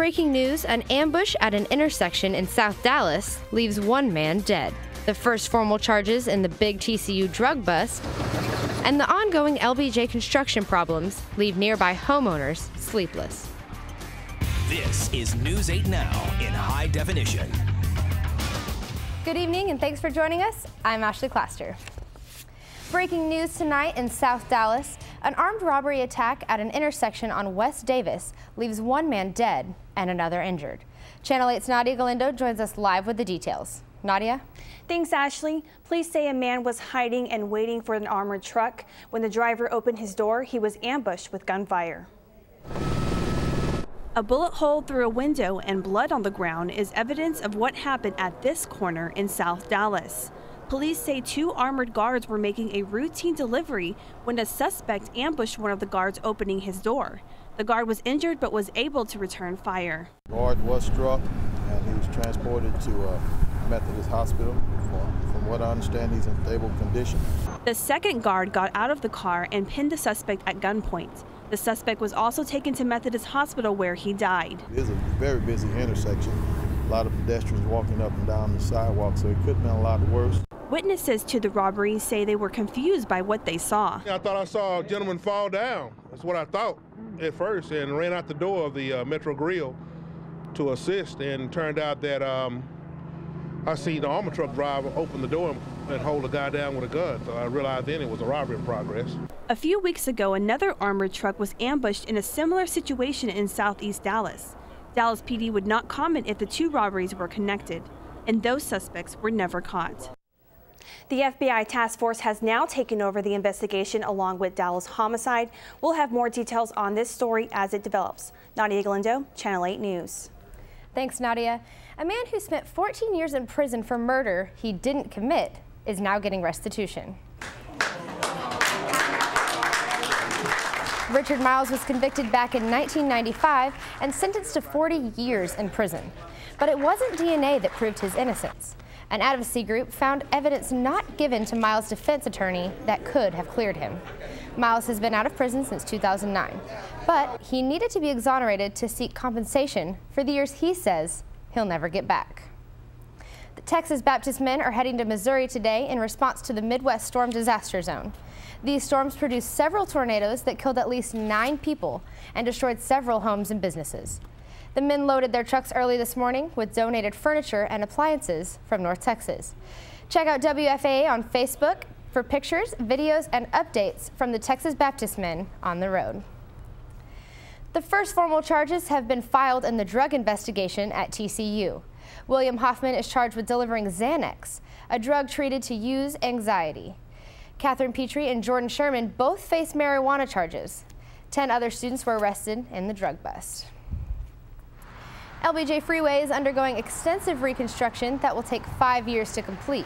Breaking news, an ambush at an intersection in South Dallas leaves one man dead. The first formal charges in the big TCU drug bust, and the ongoing LBJ construction problems leave nearby homeowners sleepless. This is News 8 Now in high definition. Good evening and thanks for joining us. I'm Ashley Claster. Breaking news tonight in South Dallas, an armed robbery attack at an intersection on West Davis leaves one man dead and another injured. Channel 8's Nadia Galindo joins us live with the details. Nadia? Thanks, Ashley. Police say a man was hiding and waiting for an armored truck. When the driver opened his door, he was ambushed with gunfire. A bullet hole through a window and blood on the ground is evidence of what happened at this corner in South Dallas. Police say two armored guards were making a routine delivery when a suspect ambushed one of the guards opening his door. The guard was injured but was able to return fire. The guard was struck and he was transported to Methodist Hospital. From what I understand, he's in stable condition. The second guard got out of the car and pinned the suspect at gunpoint. The suspect was also taken to Methodist Hospital where he died. It is a very busy intersection. A lot of pedestrians walking up and down the sidewalk, so it could have been a lot worse. Witnesses to the robbery say they were confused by what they saw. I thought I saw a gentleman fall down. That's what I thought at first, and ran out the door of the Metro Grill to assist, and turned out that I seen the armor truck driver open the door and hold the guy down with a gun. So I realized then it was a robbery in progress. A few weeks ago, another armored truck was ambushed in a similar situation in southeast Dallas. Dallas PD would not comment if the two robberies were connected, and those suspects were never caught. The FBI task force has now taken over the investigation along with Dallas homicide. We'll have more details on this story as it develops. Nadia Galindo, Channel 8 News. Thanks, Nadia. A man who spent 14 years in prison for murder he didn't commit is now getting restitution. Richard Miles was convicted back in 1995 and sentenced to 40 years in prison. But it wasn't DNA that proved his innocence. An advocacy group found evidence not given to Miles' defense attorney that could have cleared him. Miles has been out of prison since 2009, but he needed to be exonerated to seek compensation for the years he says he'll never get back. The Texas Baptist men are heading to Missouri today in response to the Midwest storm disaster zone. These storms produced several tornadoes that killed at least 9 people and destroyed several homes and businesses. The men loaded their trucks early this morning with donated furniture and appliances from North Texas. Check out WFAA on Facebook for pictures, videos, and updates from the Texas Baptist men on the road. The first formal charges have been filed in the drug investigation at TCU. William Hoffman is charged with delivering Xanax, a drug treated to use anxiety. Catherine Petrie and Jordan Sherman both face marijuana charges. 10 other students were arrested in the drug bust. LBJ Freeway is undergoing extensive reconstruction that will take 5 years to complete.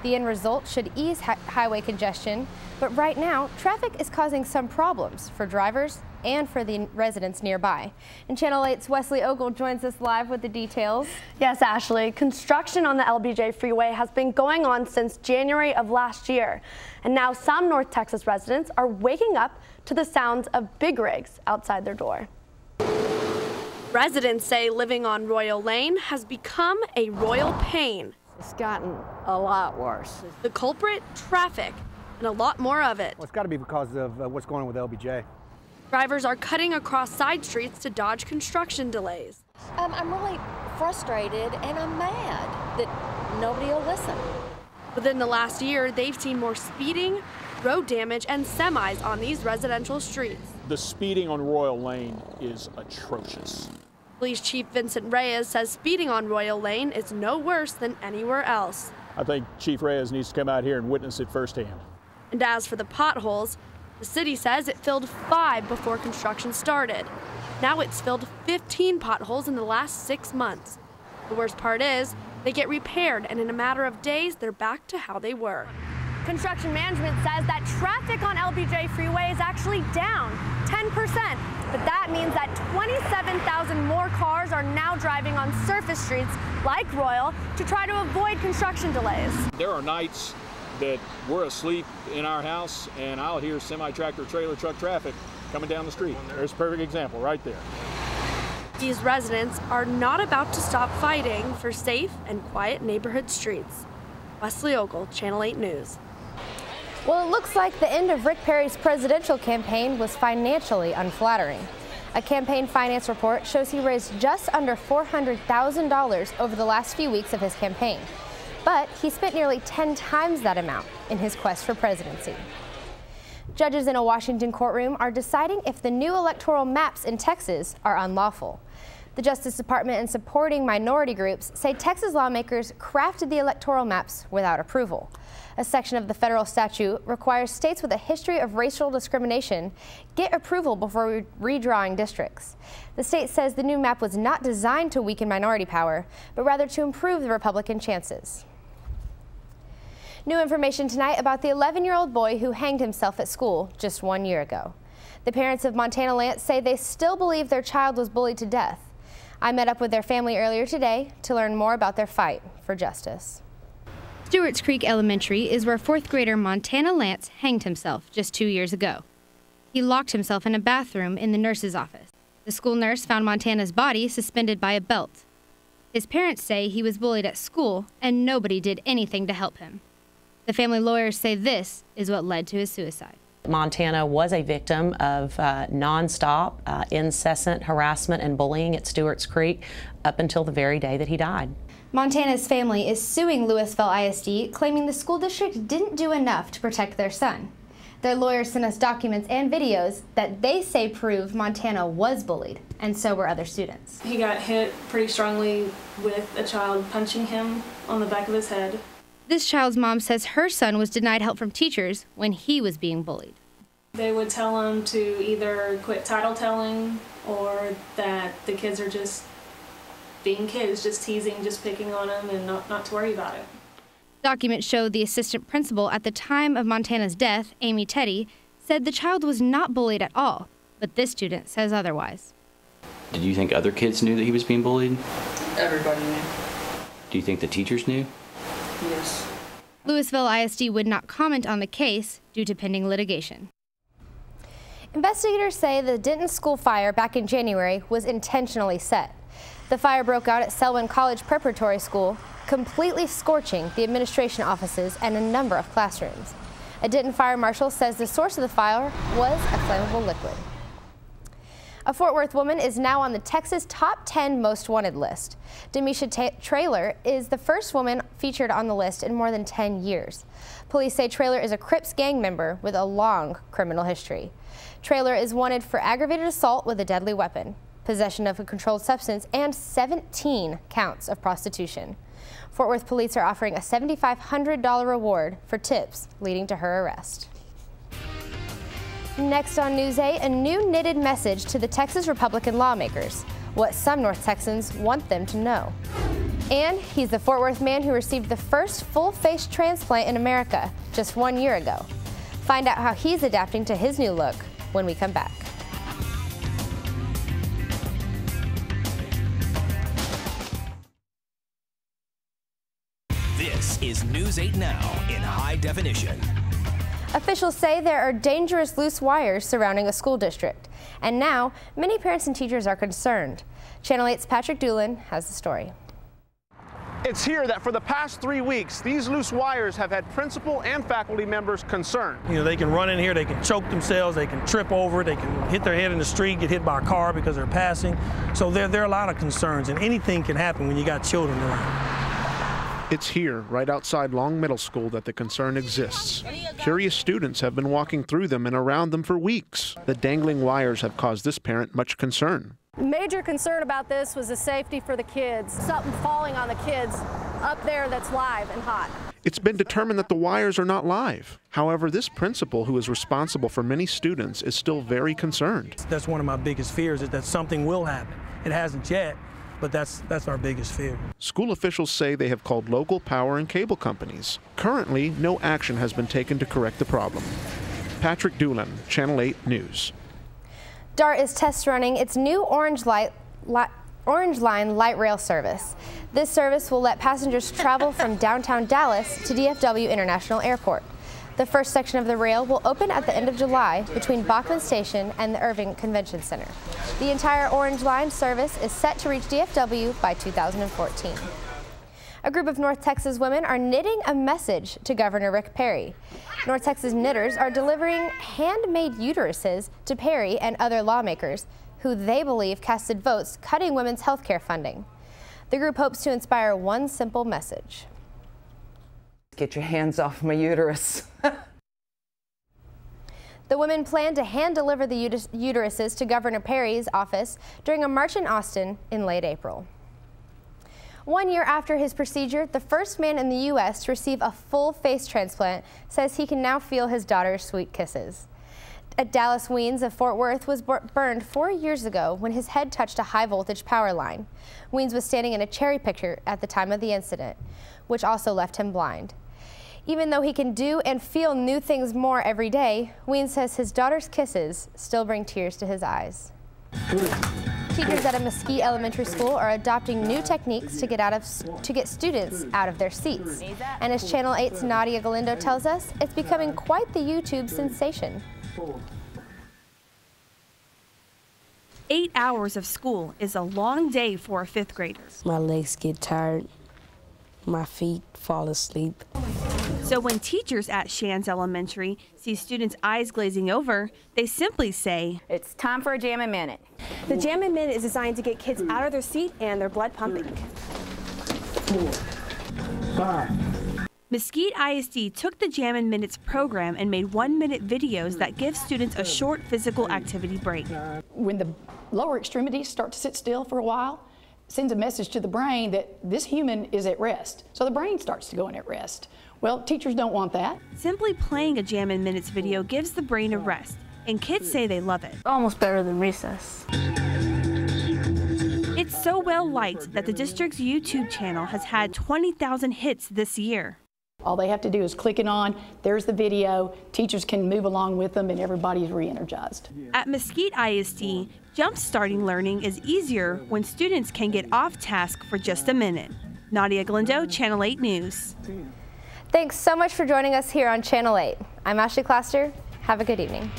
The end result should ease highway congestion, but right now, traffic is causing some problems for drivers and for the residents nearby. And Channel 8's Wesleigh Ogle joins us live with the details. Yes, Ashley. Construction on the LBJ Freeway has been going on since January of last year. And now some North Texas residents are waking up to the sounds of big rigs outside their door. Residents say living on Royal Lane has become a royal pain. It's gotten a lot worse. The culprit, traffic, and a lot more of it. Well, it's got to be because of what's going on with LBJ. Drivers are cutting across side streets to dodge construction delays. I'm really frustrated and I'm mad that nobody will listen. Within the last year, they've seen more speeding, road damage, and semis on these residential streets. The speeding on Royal Lane is atrocious. Police Chief Vincent Reyes says speeding on Royal Lane is no worse than anywhere else. I think Chief Reyes needs to come out here and witness it firsthand. And as for the potholes, the city says it filled 5 before construction started. Now it's filled 15 potholes in the last 6 months. The worst part is they get repaired, and in a matter of days, they're back to how they were. Construction management says that traffic on LBJ Freeway is actually down 10%, but that means that 27,000 more cars are now driving on surface streets like Royal to try to avoid construction delays. There are nights that we're asleep in our house and I'll hear semi-tractor trailer truck traffic coming down the street. There's a perfect example right there. These residents are not about to stop fighting for safe and quiet neighborhood streets. Wesleigh, Ogle, Channel 8 News. Well, it looks like the end of Rick Perry's presidential campaign was financially unflattering. A campaign finance report shows he raised just under $400,000 over the last few weeks of his campaign. But he spent nearly 10 times that amount in his quest for presidency. Judges in a Washington courtroom are deciding if the new electoral maps in Texas are unlawful. The Justice Department and supporting minority groups say Texas lawmakers crafted the electoral maps without approval. A section of the federal statute requires states with a history of racial discrimination get approval before redrawing districts. The state says the new map was not designed to weaken minority power, but rather to improve the Republican chances. New information tonight about the 11-year-old boy who hanged himself at school just 1 year ago. The parents of Montana Lance say they still believe their child was bullied to death. I met up with their family earlier today to learn more about their fight for justice. Stewart's Creek Elementary is where 4th grader Montana Lance hanged himself just 2 years ago. He locked himself in a bathroom in the nurse's office. The school nurse found Montana's body suspended by a belt. His parents say he was bullied at school and nobody did anything to help him. The family lawyers say this is what led to his suicide. Montana was a victim of nonstop, incessant harassment and bullying at Stewart's Creek up until the very day that he died. Montana's family is suing Louisville ISD, claiming the school district didn't do enough to protect their son. Their lawyers sent us documents and videos that they say prove Montana was bullied, and so were other students. He got hit pretty strongly with a child punching him on the back of his head. This child's mom says her son was denied help from teachers when he was being bullied. They would tell him to either quit title telling or that the kids are just being kids, just teasing, just picking on him and not to worry about it. Documents show the assistant principal at the time of Montana's death, Amy Teddy, said the child was not bullied at all, but this student says otherwise. Did you think other kids knew that he was being bullied? Everybody knew. Do you think the teachers knew? Yes. Louisville ISD would not comment on the case due to pending litigation. Investigators say the Denton school fire back in January was intentionally set. The fire broke out at Selwyn College Preparatory School, completely scorching the administration offices and a number of classrooms. A Denton fire marshal says the source of the fire was a flammable liquid. A Fort Worth woman is now on the Texas Top 10 Most Wanted list. Demisha Traylor is the first woman featured on the list in more than 10 years. Police say Traylor is a Crips gang member with a long criminal history. Traylor is wanted for aggravated assault with a deadly weapon, possession of a controlled substance, and 17 counts of prostitution. Fort Worth police are offering a $7,500 reward for tips leading to her arrest. Next on News 8, a new knitted message to the Texas Republican lawmakers, what some North Texans want them to know. And he's the Fort Worth man who received the first full-face transplant in America just 1 year ago. Find out how he's adapting to his new look when we come back. This is News 8 Now in high definition. Officials say there are dangerous loose wires surrounding a school district, and now many parents and teachers are concerned. Channel 8's Patrick Doolin has the story. It's here that for the past 3 weeks, these loose wires have had principal and faculty members concerned. You know, they can run in here, they can choke themselves, they can trip over, they can hit their head in the street, get hit by a car because they're passing. So there are a lot of concerns, and anything can happen when you got children around. It's here, right outside Long Middle School, that the concern exists. Curious students have been walking through them and around them for weeks. The dangling wires have caused this parent much concern. Major concern about this was the safety for the kids. Something falling on the kids up there that's live and hot. It's been determined that the wires are not live. However, this principal, who is responsible for many students, is still very concerned. That's one of my biggest fears, is that something will happen. It hasn't yet, but that's our biggest fear. School officials say they have called local power and cable companies. Currently, no action has been taken to correct the problem. Patrick Doolin, Channel 8 News. DART is test running its new Orange Line light rail service. This service will let passengers travel from downtown Dallas to DFW International Airport. The first section of the rail will open at the end of July between Bachman Station and the Irving Convention Center. The entire Orange Line service is set to reach DFW by 2014. A group of North Texas women are knitting a message to Governor Rick Perry. North Texas knitters are delivering handmade uteruses to Perry and other lawmakers who they believe casted votes cutting women's health care funding. The group hopes to inspire one simple message. Get your hands off my uterus. The women plan to hand deliver the uteruses to Governor Perry's office during a march in Austin in late April. 1 year after his procedure, the first man in the U.S. to receive a full face transplant says he can now feel his daughter's sweet kisses. Dallas Weens of Fort Worth was burned 4 years ago when his head touched a high-voltage power line. Weens was standing in a cherry picker at the time of the incident, which also left him blind. Even though he can do and feel new things more every day, Weens says his daughter's kisses still bring tears to his eyes. Teachers at a Mesquite Elementary School are adopting new techniques to get students out of their seats. And as Channel 8's Nadia Galindo tells us, it's becoming quite the YouTube sensation. 8 hours of school is a long day for a fifth grader. My legs get tired, my feet fall asleep. So when teachers at Shands Elementary see students' eyes glazing over, they simply say, "It's time for a Jammin' Minute." The Jammin' Minute is designed to get kids out of their seat and their blood pumping. 4, 5. Mesquite ISD took the Jammin' Minutes program and made 1-minute videos that give students a short physical activity break. When the lower extremities start to sit still for a while, it sends a message to the brain that this human is at rest. So the brain starts to go in at rest. Well, teachers don't want that. Simply playing a Jammin' Minutes video gives the brain a rest, and kids say they love it. Almost better than recess. It's so well liked that the district's YouTube channel has had 20,000 hits this year. All they have to do is click it on, there's the video, teachers can move along with them, and everybody's re-energized. At Mesquite ISD, jump-starting learning is easier when students can get off task for just a minute. Nadia Galindo, Channel 8 News. Thanks so much for joining us here on Channel 8. I'm Ashley Claster. Have a good evening.